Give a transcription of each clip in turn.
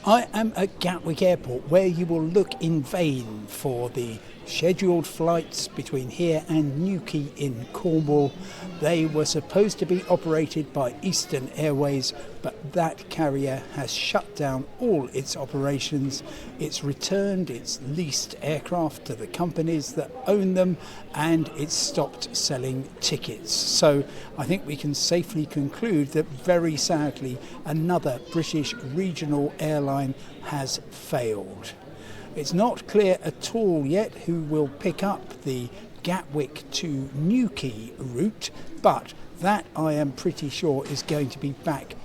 I am at Gatwick Airport, where you will look in vain for the scheduled flights between here and Newquay in Cornwall. They were supposed to be operated by Eastern Airways, but that carrier has shut down all its operations. It's returned its leased aircraft to the companies that own them, and it's stopped selling tickets. So I think we can safely conclude that, very sadly, another British regional airline has failed. It's not clear at all yet who will pick up the Gatwick to Newquay route, but that I am pretty sure is going to be back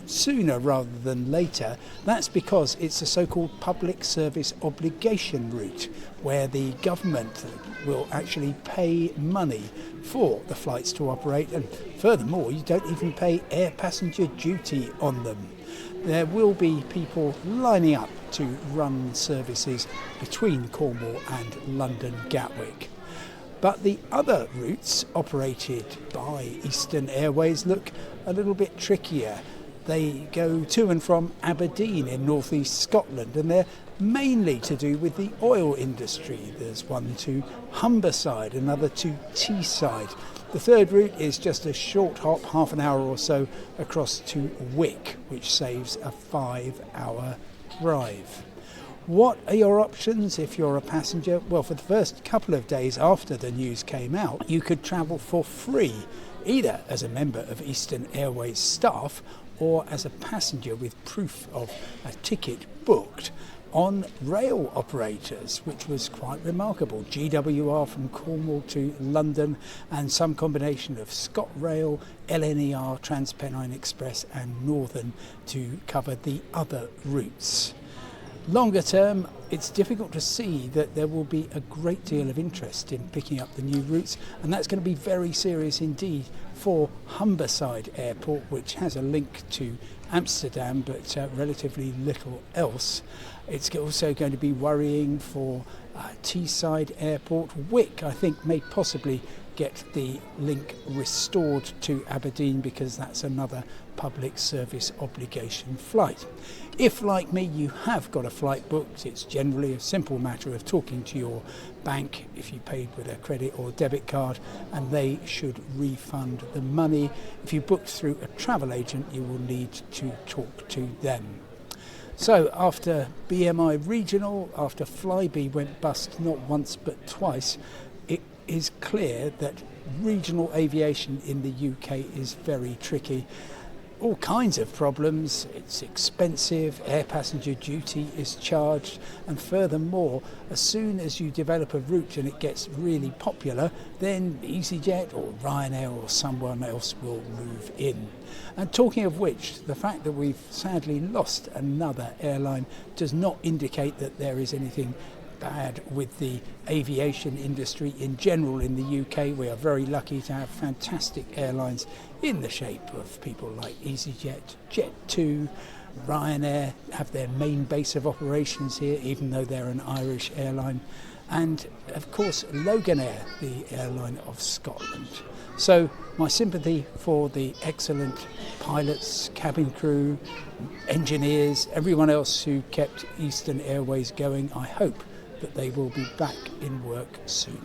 sooner rather than later. That's because it's a so-called public service obligation route, where the government will actually pay money for the flights to operate, and furthermore you don't even pay air passenger duty on them. There will be people lining up to run services between Cornwall and London Gatwick. But the other routes operated by Eastern Airways look a little bit trickier. They go to and from Aberdeen in northeast Scotland, and they're mainly to do with the oil industry. There's one to Humberside, another to Teesside. The third route is just a short hop, half an hour or so, across to Wick, which saves a 5-hour drive. What are your options if you're a passenger? Well, for the first couple of days after the news came out, you could travel for free, either as a member of Eastern Airways staff or as a passenger with proof of a ticket booked on rail operators, which was quite remarkable. GWR from Cornwall to London, and some combination of ScotRail, LNER, TransPennine Express and Northern to cover the other routes. Longer term, it's difficult to see that there will be a great deal of interest in picking up the new routes, and that's going to be very serious indeed for Humberside Airport, which has a link to Amsterdam but relatively little else. It's also going to be worrying for Teesside Airport. Wick, I think, may possibly get the link restored to Aberdeen, because that's another public service obligation flight. If, like me, you have got a flight booked, it's generally a simple matter of talking to your bank if you paid with a credit or debit card, and they should refund the money. If you booked through a travel agent, you will need to talk to them. So after BMI Regional, after Flybe went bust not once but twice, it is clear that regional aviation in the UK is very tricky. All kinds of problems. It's expensive, air passenger duty is charged, and furthermore, as soon as you develop a route and it gets really popular, then EasyJet or Ryanair or someone else will move in. And talking of which, the fact that we've sadly lost another airline does not indicate that there is anything bad with the aviation industry in general in the UK. We are very lucky to have fantastic airlines in the shape of people like EasyJet, Jet2, Ryanair have their main base of operations here, even though they're an Irish airline, and of course Loganair, the airline of Scotland. So my sympathy for the excellent pilots, cabin crew, engineers, everyone else who kept Eastern Airways going. I hope that they will be back in work soon.